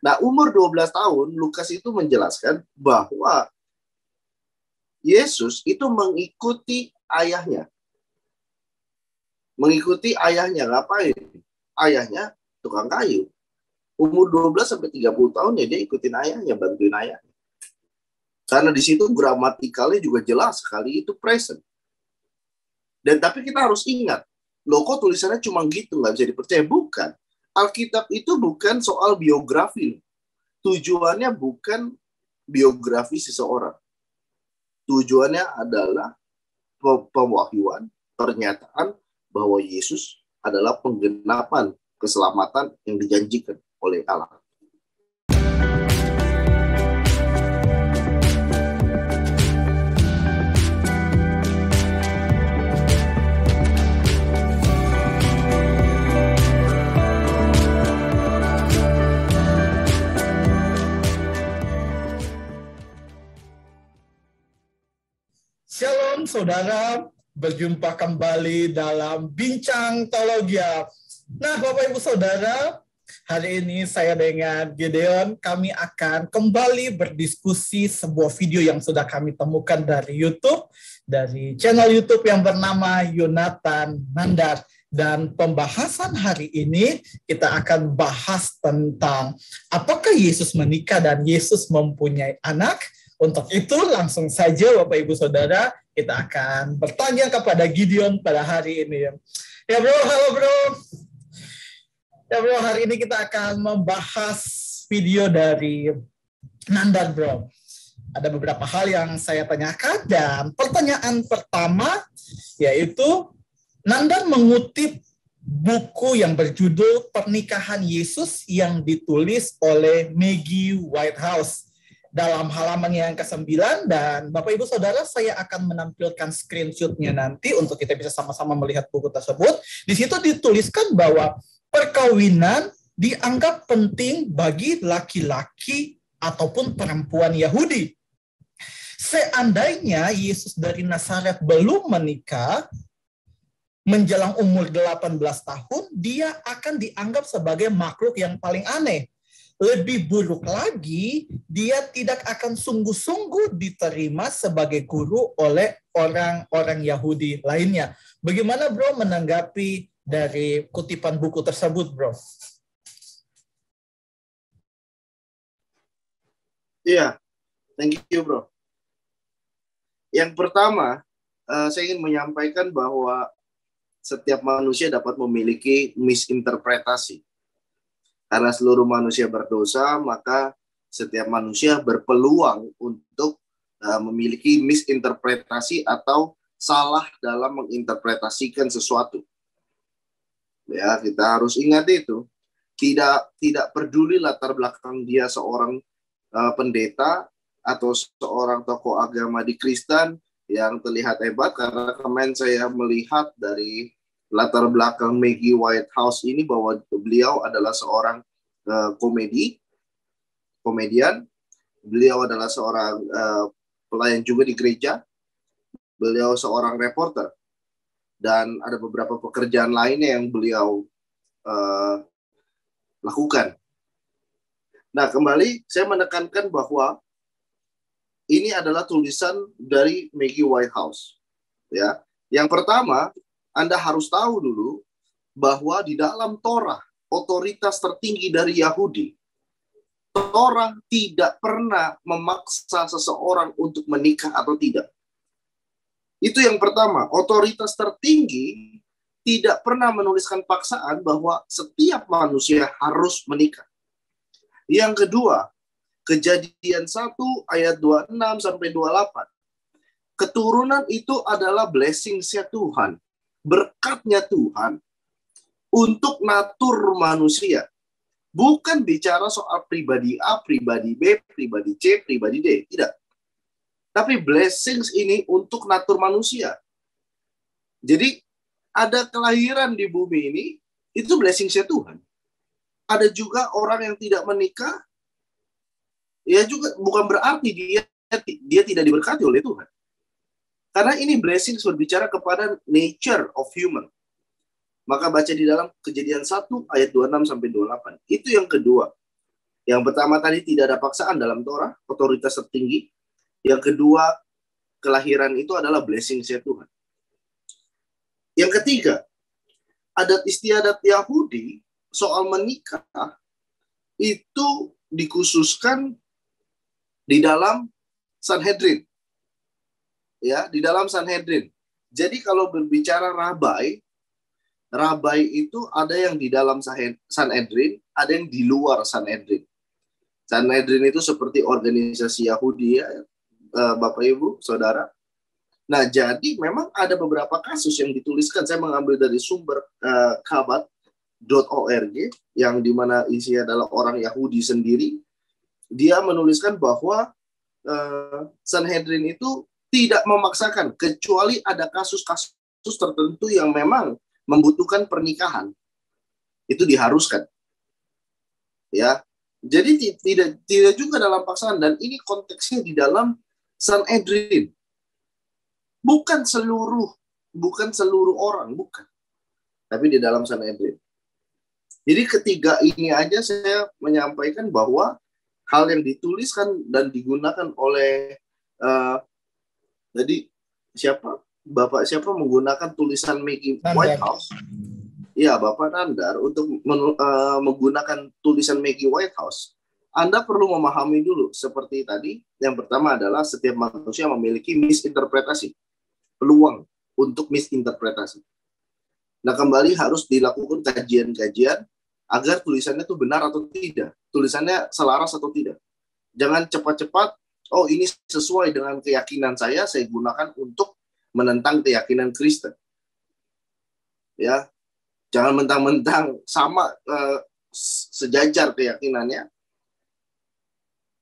Nah, umur 12 tahun, Lukas itu menjelaskan bahwa Yesus itu mengikuti ayahnya. Mengikuti ayahnya, ngapain? Ayahnya tukang kayu. Umur 12 sampai 30 tahun ya dia ikutin ayahnya, bantuin ayahnya. Karena di situ gramatikalnya juga jelas sekali itu present. Dan tapi kita harus ingat, loh kok tulisannya cuma gitu, nggak bisa dipercaya. Bukan. Alkitab itu bukan soal biografi. Tujuannya bukan biografi seseorang. Tujuannya adalah pewahyuan, pernyataan bahwa Yesus adalah penggenapan keselamatan yang dijanjikan oleh Allah. Shalom saudara, berjumpa kembali dalam Bincang Teologia. Nah Bapak Ibu Saudara, hari ini saya dengan Gideon, kami akan kembali berdiskusi sebuah video yang sudah kami temukan dari YouTube, dari channel YouTube yang bernama Yonatan Nandar. Dan pembahasan hari ini kita akan bahas tentang apakah Yesus menikah dan Yesus mempunyai anak. Untuk itu langsung saja Bapak Ibu Saudara, kita akan bertanya kepada Gideon pada hari ini. Ya bro, halo bro. Ya bro, hari ini kita akan membahas video dari Nandar bro. Ada beberapa hal yang saya tanyakan dan pertanyaan pertama yaitu Nandar mengutip buku yang berjudul Pernikahan Yesus yang ditulis oleh Maggie Whitehouse. Dalam halaman yang ke-9 dan Bapak Ibu Saudara saya akan menampilkan screenshot-nya nanti untuk kita bisa sama-sama melihat buku tersebut. Di situ dituliskan bahwa perkawinan dianggap penting bagi laki-laki ataupun perempuan Yahudi. Seandainya Yesus dari Nazaret belum menikah, menjelang umur 18 tahun, dia akan dianggap sebagai makhluk yang paling aneh. Lebih buruk lagi, dia tidak akan sungguh-sungguh diterima sebagai guru oleh orang-orang Yahudi lainnya. Bagaimana bro menanggapi dari kutipan buku tersebut bro? Iya, thank you bro. Yang pertama, saya ingin menyampaikan bahwa setiap manusia dapat memiliki misinterpretasi. Karena seluruh manusia berdosa, maka setiap manusia berpeluang untuk memiliki misinterpretasi atau salah dalam menginterpretasikan sesuatu. Ya, kita harus ingat itu. Tidak peduli latar belakang dia seorang pendeta atau seorang tokoh agama di Kristen yang terlihat hebat, karena kemarin saya melihat dari latar belakang Maggie Whitehouse ini bahwa beliau adalah seorang komedian, beliau adalah seorang pelayan juga di gereja, beliau seorang reporter, dan ada beberapa pekerjaan lainnya yang beliau lakukan. Nah, kembali saya menekankan bahwa ini adalah tulisan dari Maggie Whitehouse. Ya, yang pertama, Anda harus tahu dulu bahwa di dalam Torah, otoritas tertinggi dari Yahudi, Torah tidak pernah memaksa seseorang untuk menikah atau tidak. Itu yang pertama, otoritas tertinggi tidak pernah menuliskan paksaan bahwa setiap manusia harus menikah. Yang kedua, Kejadian 1 ayat 26 sampai 28. Keturunan itu adalah blessing-nya Tuhan, berkatnya Tuhan untuk natur manusia. Bukan bicara soal pribadi A, pribadi B, pribadi C, pribadi D. Tidak. Tapi blessings ini untuk natur manusia. Jadi ada kelahiran di bumi ini, itu blessing-nya Tuhan. Ada juga orang yang tidak menikah, ya juga bukan berarti dia tidak diberkati oleh Tuhan. Karena ini blessings berbicara kepada nature of human. Maka baca di dalam Kejadian 1 ayat 26 sampai 28. Itu yang kedua. Yang pertama tadi tidak ada paksaan dalam Torah, otoritas tertinggi. Yang kedua, kelahiran itu adalah blessing dari Tuhan. Yang ketiga, adat istiadat Yahudi soal menikah itu dikhususkan di dalam Sanhedrin. Ya, di dalam Sanhedrin. Jadi kalau berbicara rabai itu ada yang di dalam Sanhedrin, ada yang di luar Sanhedrin. Sanhedrin itu seperti organisasi Yahudi ya, Bapak Ibu, Saudara. Nah, jadi memang ada beberapa kasus yang dituliskan. Saya mengambil dari sumber kabat.org yang dimana isinya adalah orang Yahudi sendiri. Dia menuliskan bahwa Sanhedrin itu tidak memaksakan, kecuali ada kasus-kasus tertentu yang memang membutuhkan pernikahan. Itu diharuskan. Ya. Jadi tidak juga dalam paksaan, dan ini konteksnya di dalam Sanhedrin. Bukan seluruh orang, bukan. Tapi di dalam Sanhedrin. Jadi ketiga ini aja saya menyampaikan bahwa hal yang dituliskan dan digunakan oleh jadi Bapak siapa menggunakan tulisan Maggie Whitehouse? Ya, Bapak Nandar, untuk menggunakan tulisan Maggie Whitehouse, Anda perlu memahami dulu seperti tadi. Yang pertama adalah setiap manusia memiliki misinterpretasi, peluang untuk misinterpretasi. Nah, kembali harus dilakukan kajian-kajian agar tulisannya itu benar atau tidak, tulisannya selaras atau tidak. Jangan cepat-cepat, oh ini sesuai dengan keyakinan saya gunakan untuk menentang keyakinan Kristen. Ya, jangan mentang-mentang sama sejajar keyakinannya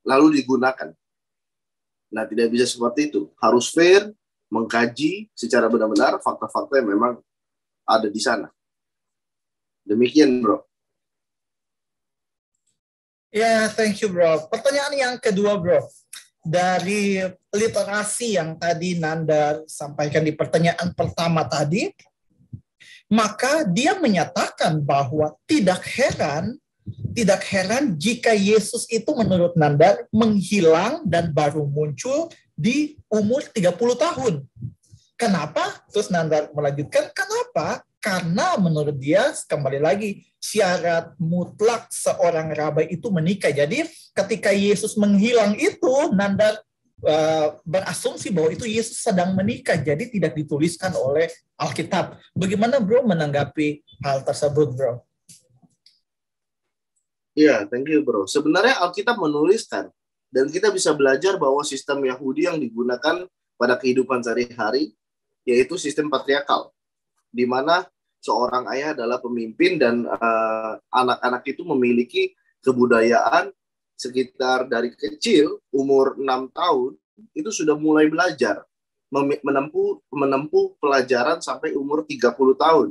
lalu digunakan. Nah, tidak bisa seperti itu. Harus fair, mengkaji secara benar-benar fakta-fakta yang memang ada di sana. Demikian, Bro. Ya, thank you, Bro. Pertanyaan yang kedua, Bro. Dari literasi yang tadi Nanda sampaikan di pertanyaan pertama tadi, maka dia menyatakan bahwa tidak heran jika Yesus itu menurut Nanda menghilang dan baru muncul di umur 30 tahun. Kenapa? Terus Nanda melanjutkan, kenapa? Karena menurut dia, kembali lagi, syarat mutlak seorang rabai itu menikah. Jadi ketika Yesus menghilang itu, Nanda berasumsi bahwa itu Yesus sedang menikah. Jadi tidak dituliskan oleh Alkitab. Bagaimana, Bro, menanggapi hal tersebut, Bro? Iya, thank you, Bro. Sebenarnya Alkitab menuliskan, dan kita bisa belajar bahwa sistem Yahudi yang digunakan pada kehidupan sehari-hari, yaitu sistem patriarkal, di mana seorang ayah adalah pemimpin dan anak-anak itu memiliki kebudayaan sekitar dari kecil, umur 6 tahun, itu sudah mulai belajar, menempuh pelajaran sampai umur 30 tahun.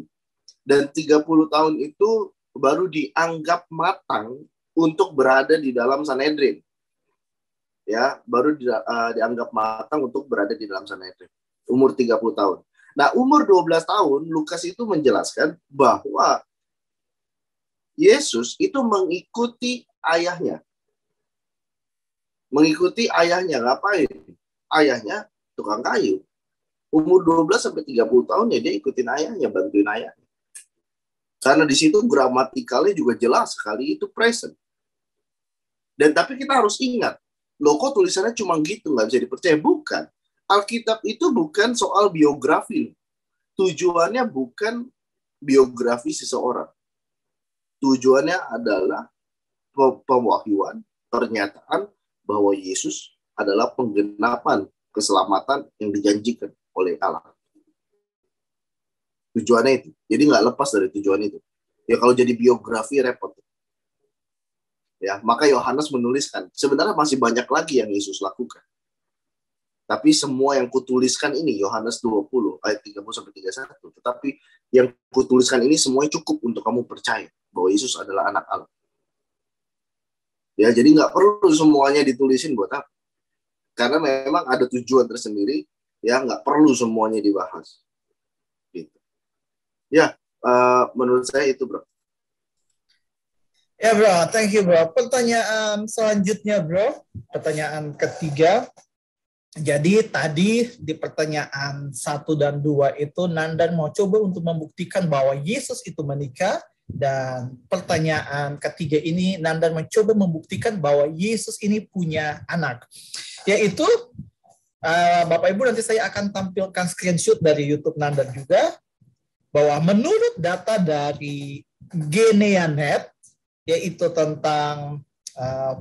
Dan 30 tahun itu baru dianggap matang untuk berada di dalam Sanhedrin. Ya, baru dianggap matang untuk berada di dalam Sanhedrin. Umur 30 tahun. Nah, umur 12 tahun, Lukas itu menjelaskan bahwa Yesus itu mengikuti ayahnya. Mengikuti ayahnya, ngapain? Ayahnya tukang kayu. Umur 12 sampai 30 tahun ya dia ikutin ayahnya, bantuin ayahnya. Karena di situ gramatikalnya juga jelas sekali itu present. Dan tapi kita harus ingat, loh kok tulisannya cuma gitu, nggak bisa dipercaya? Bukan. Alkitab itu bukan soal biografi. Tujuannya bukan biografi seseorang. Tujuannya adalah pewahyuan, pernyataan bahwa Yesus adalah penggenapan keselamatan yang dijanjikan oleh Allah. Tujuannya itu. Jadi nggak lepas dari tujuan itu. Ya kalau jadi biografi repot. Ya, maka Yohanes menuliskan, sebenarnya masih banyak lagi yang Yesus lakukan. Tapi semua yang kutuliskan ini, Yohanes 20, ayat 30-31. Tetapi yang kutuliskan ini semuanya cukup untuk kamu percaya bahwa Yesus adalah anak Allah. Ya, jadi nggak perlu semuanya ditulisin buat apa. Karena memang ada tujuan tersendiri, ya nggak perlu semuanya dibahas. Gitu. Ya, menurut saya itu, Bro. Ya bro, thank you bro. Pertanyaan selanjutnya bro, pertanyaan ketiga. Jadi tadi di pertanyaan 1 dan 2 itu Nandan mau coba untuk membuktikan bahwa Yesus itu menikah, dan pertanyaan ketiga ini Nandan mencoba membuktikan bahwa Yesus ini punya anak. Yaitu Bapak Ibu, nanti saya akan tampilkan screenshot dari YouTube Nandan juga, bahwa menurut data dari Geneanet, yaitu tentang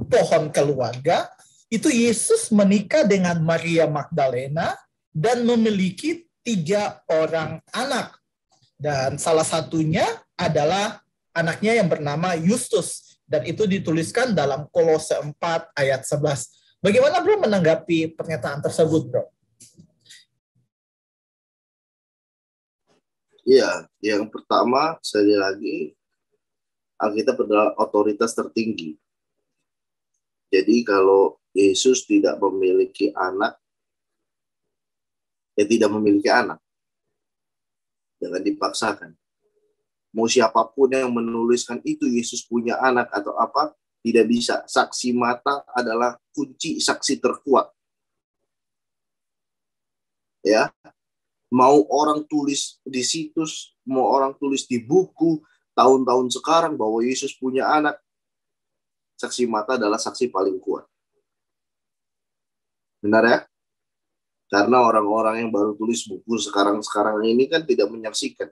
pohon keluarga, itu Yesus menikah dengan Maria Magdalena dan memiliki 3 orang anak. Dan salah satunya adalah anaknya yang bernama Justus. Dan itu dituliskan dalam Kolose 4 ayat 11. Bagaimana bro menanggapi pernyataan tersebut bro? Iya, yang pertama sekali lagi Alkitab adalah otoritas tertinggi. Jadi kalau Yesus tidak memiliki anak, ya tidak memiliki anak. Jangan dipaksakan. Mau siapapun yang menuliskan itu Yesus punya anak atau apa, tidak bisa. Saksi mata adalah kunci saksi terkuat. Ya, mau orang tulis di situs, mau orang tulis di buku, tahun-tahun sekarang bahwa Yesus punya anak, saksi mata adalah saksi paling kuat. Benar ya? Karena orang-orang yang baru tulis buku sekarang ini kan tidak menyaksikan.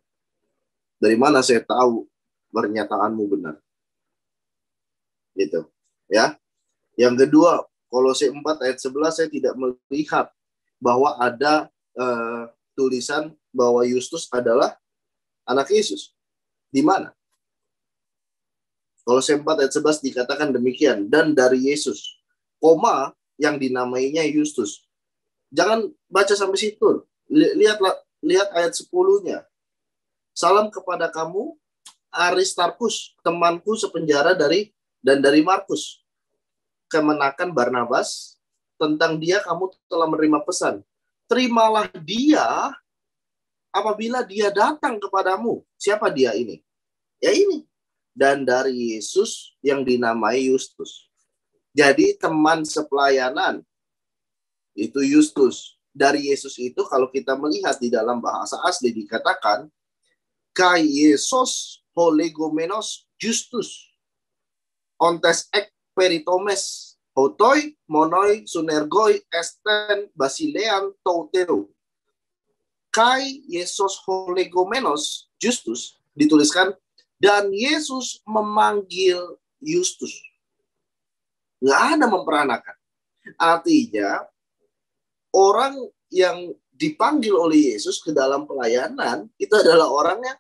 Dari mana saya tahu pernyataanmu benar? Gitu. Ya. Yang kedua, Kolose 4 ayat 11 saya tidak melihat bahwa ada tulisan bahwa Justus adalah anak Yesus. Di mana? Kolose 4 ayat 11 dikatakan demikian, dan dari Yesus, koma yang dinamainya Justus. Jangan baca sampai situ. Lihat ayat 10-nya. Salam kepada kamu, Aristarkus, temanku sepenjara dari Markus. Kemenakan Barnabas, tentang dia kamu telah menerima pesan. Terimalah dia apabila dia datang kepadamu. Siapa dia ini? Ya ini. Dan dari Yesus yang dinamai Justus. Jadi teman sepelayanan itu Justus. Dari Yesus itu kalau kita melihat di dalam bahasa asli dikatakan Kai Yesus Holegomenos Justus ontes ek peritomes hotoi monoi sunergoi esten basilean toutero. Kai Yesus Holegomenos Justus dituliskan dan Yesus memanggil Justus. Nggak ada memperanakan. Artinya orang yang dipanggil oleh Yesus ke dalam pelayanan itu adalah orang yang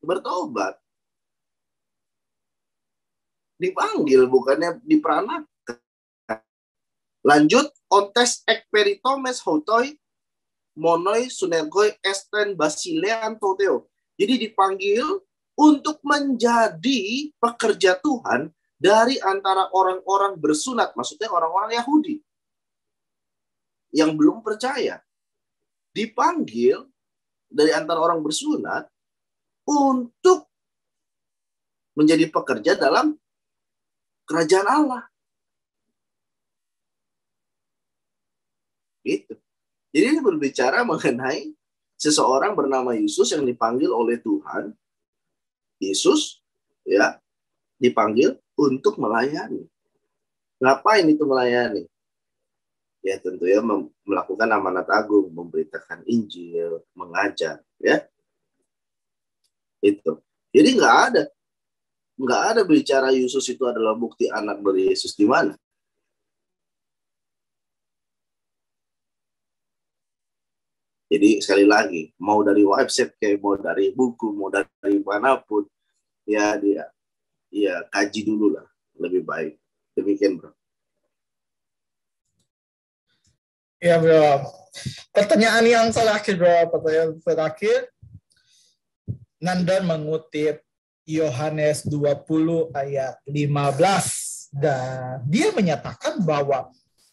bertobat. Dipanggil, bukannya diperanakan. Lanjut, ontes ek peritomes hotoi monoi sunergoi esten basilean toteo. Jadi dipanggil untuk menjadi pekerja Tuhan dari antara orang-orang bersunat, maksudnya orang-orang Yahudi yang belum percaya. Dipanggil dari antara orang bersunat untuk menjadi pekerja dalam kerajaan Allah. Gitu. Jadi ini berbicara mengenai seseorang bernama Yesus yang dipanggil oleh Tuhan. Yesus ya dipanggil untuk melayani. Ngapain itu melayani? Ya tentunya melakukan amanat agung, memberitakan Injil, mengajar, ya. Itu. Jadi nggak ada bicara Yesus itu adalah bukti anak dari Yesus di mana. Jadi sekali lagi, mau dari website kayak mau dari buku, mau dari manapun, ya kaji dulu lah, lebih baik. Demikian bro. Ya bro. Pertanyaan yang terakhir bro, pertanyaan terakhir. Nandan mengutip Yohanes 20 ayat 15 dan dia menyatakan bahwa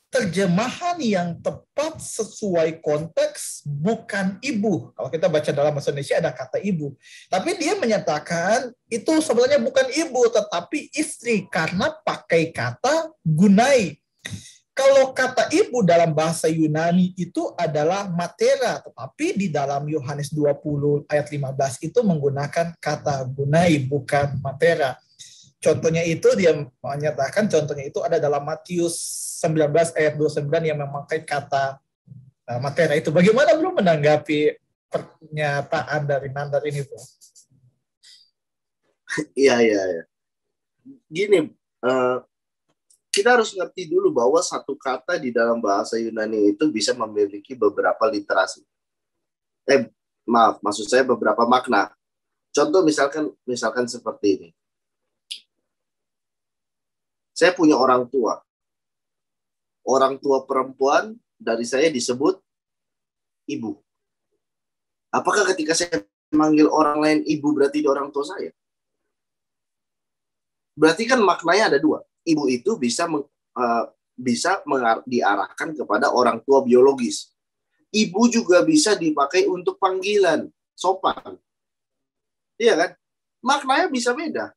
terjemahan yang tepat sesuai konteks bukan ibu. Kalau kita baca dalam bahasa Indonesia ada kata ibu. Tapi dia menyatakan itu sebenarnya bukan ibu, tetapi istri karena pakai kata gunai. Kalau kata ibu dalam bahasa Yunani itu adalah matera, tetapi di dalam Yohanes 20 ayat 15 itu menggunakan kata gunai, bukan matera. Contohnya itu dia menyatakan contohnya itu ada dalam Matius 19 ayat 29 yang memakai kata matera itu. Bagaimana Bro menanggapi pernyataan dari Nandar ini, Bro? Iya. Gini, kita harus ngerti dulu bahwa satu kata di dalam bahasa Yunani itu bisa memiliki beberapa literasi. Maksud saya beberapa makna. Contoh misalkan seperti ini. Saya punya orang tua. Orang tua perempuan dari saya disebut ibu. Apakah ketika saya manggil orang lain ibu berarti dia orang tua saya? Berarti kan maknanya ada dua. Ibu itu bisa diarahkan kepada orang tua biologis. Ibu juga bisa dipakai untuk panggilan, sopan. Iya kan? Maknanya bisa beda.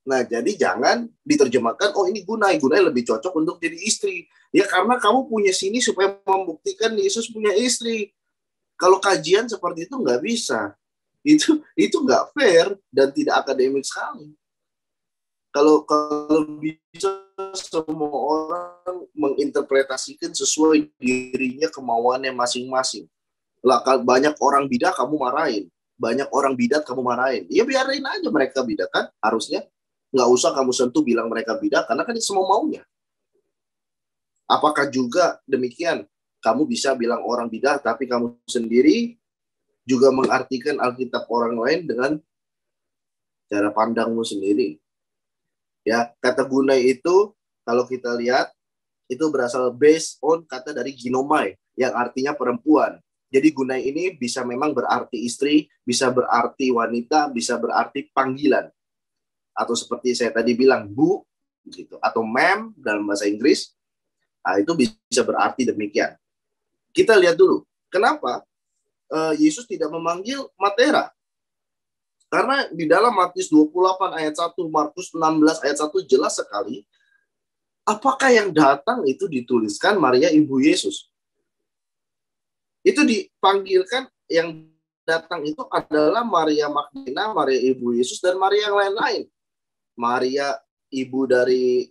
Nah, jadi jangan diterjemahkan, oh ini gunai lebih cocok untuk jadi istri. Ya karena kamu punya sini supaya membuktikan Yesus punya istri. Kalau kajian seperti itu nggak bisa. Itu nggak fair dan tidak akademik sekali. Kalau bisa semua orang menginterpretasikan sesuai dirinya, kemauannya masing-masing. Lah, banyak orang bidah kamu marahin. Banyak orang bidat kamu marahin. Ya biarin aja mereka bidat kan harusnya. Nggak usah kamu sentuh bilang mereka bidah, karena kan itu semua maunya. Apakah juga demikian? Kamu bisa bilang orang bidah, tapi kamu sendiri juga mengartikan Alkitab orang lain dengan cara pandangmu sendiri. Ya, kata gunai itu, kalau kita lihat, itu berasal based on kata dari ginomai, yang artinya perempuan. Jadi gunai ini bisa memang berarti istri, bisa berarti wanita, bisa berarti panggilan. Atau seperti saya tadi bilang bu gitu, atau ma'am dalam bahasa Inggris. Nah, itu bisa berarti demikian. Kita lihat dulu kenapa Yesus tidak memanggil matera. Karena di dalam Matius 28 ayat 1, Markus 16 ayat 1 jelas sekali apakah yang datang itu dituliskan Maria ibu Yesus. Itu dipanggilkan, yang datang itu adalah Maria Magdalena, Maria ibu Yesus, dan Maria yang lain-lain. Maria ibu dari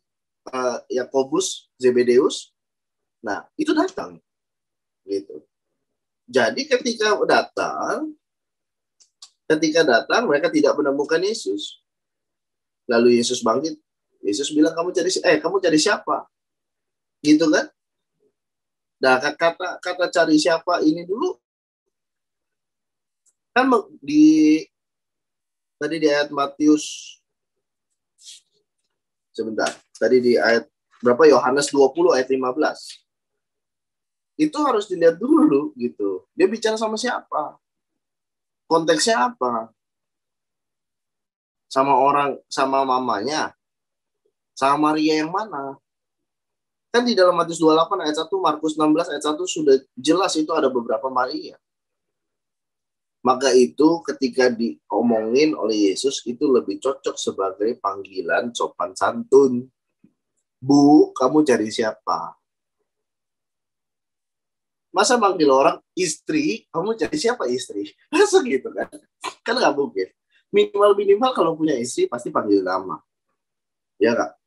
Yakobus, Zebedeus. Nah, itu datang. Gitu. Jadi ketika datang mereka tidak menemukan Yesus. Lalu Yesus bangkit. Yesus bilang, kamu cari siapa? Gitu kan? Nah, kata cari siapa ini dulu kan tadi di ayat Matius, sebentar. Tadi di ayat berapa? Yohanes 20 ayat 15. Itu harus dilihat dulu gitu. Dia bicara sama siapa? Konteksnya apa? Sama mamanya? Sama Maria yang mana? Kan di dalam Matius 28 ayat 1, Markus 16 ayat 1 sudah jelas itu ada beberapa Maria. Maka itu ketika diomongin oleh Yesus itu lebih cocok sebagai panggilan sopan santun. Bu, kamu cari siapa? Masa manggil orang istri, kamu cari siapa istri? Masa gitu kan? Kan nggak mungkin. Minimal kalau punya istri pasti panggil nama. Ya nggak?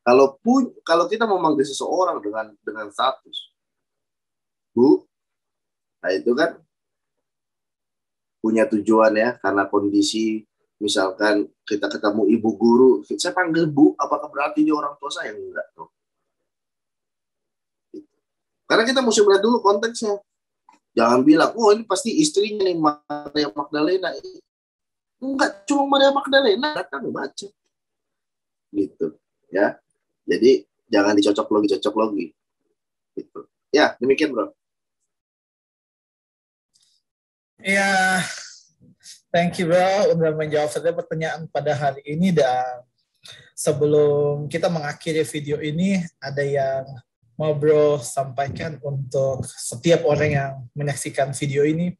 Kalau kita mau manggil seseorang dengan status, Bu, nah itu kan punya tujuan ya, karena kondisi misalkan kita ketemu ibu guru, saya panggil Bu, apakah berarti dia orang tua saya? Enggak tuh. Karena kita mesti melihat dulu konteksnya. Jangan bilang, oh ini pasti istrinya nih Maria Magdalena. Enggak, cuma Maria Magdalena datang baca. Gitu, ya. Jadi jangan dicocok logi. Gitu. Ya, demikian bro. Ya, thank you bro udah menjawab saja pertanyaan pada hari ini. Dan sebelum kita mengakhiri video ini, ada yang mau Bro sampaikan untuk setiap orang yang menyaksikan video ini?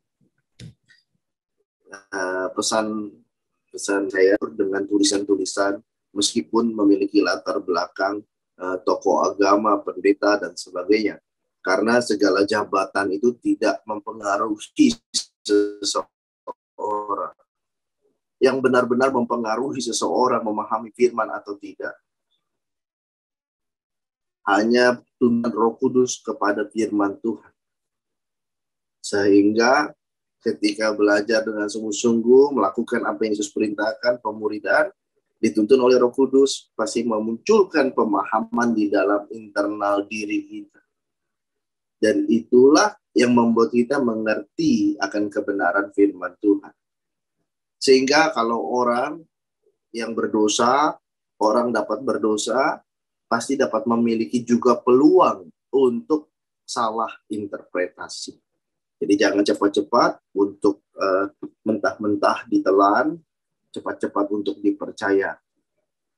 Pesan saya dengan tulisan-tulisan, meskipun memiliki latar belakang tokoh agama, pendeta, dan sebagainya. Karena segala jabatan itu tidak mempengaruhi seseorang. Yang benar-benar mempengaruhi seseorang memahami firman atau tidak, hanya tuntun Roh Kudus kepada firman Tuhan. Sehingga ketika belajar dengan sungguh-sungguh, melakukan apa yang Yesus perintahkan, pemuridan, dituntun oleh Roh Kudus, pasti memunculkan pemahaman di dalam internal diri kita. Dan itulah yang membuat kita mengerti akan kebenaran firman Tuhan. Sehingga kalau orang yang berdosa, orang dapat berdosa, pasti dapat memiliki juga peluang untuk salah interpretasi. Jadi jangan cepat-cepat untuk mentah-mentah ditelan, cepat-cepat untuk dipercaya.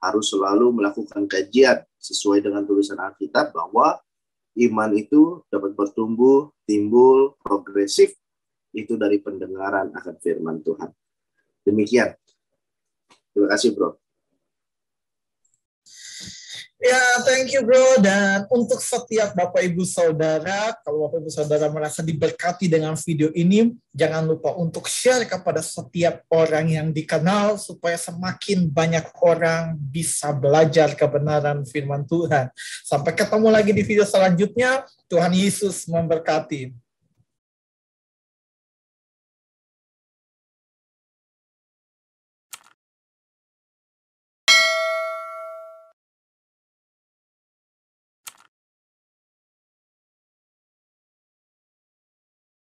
Harus selalu melakukan kajian sesuai dengan tulisan Alkitab bahwa iman itu dapat bertumbuh, timbul, progresif, itu dari pendengaran akan firman Tuhan. Demikian. Terima kasih, Bro. Ya, thank you Bro. Dan untuk setiap Bapak Ibu Saudara, kalau Bapak Ibu Saudara merasa diberkati dengan video ini, jangan lupa untuk share kepada setiap orang yang dikenal supaya semakin banyak orang bisa belajar kebenaran firman Tuhan. Sampai ketemu lagi di video selanjutnya. Tuhan Yesus memberkati.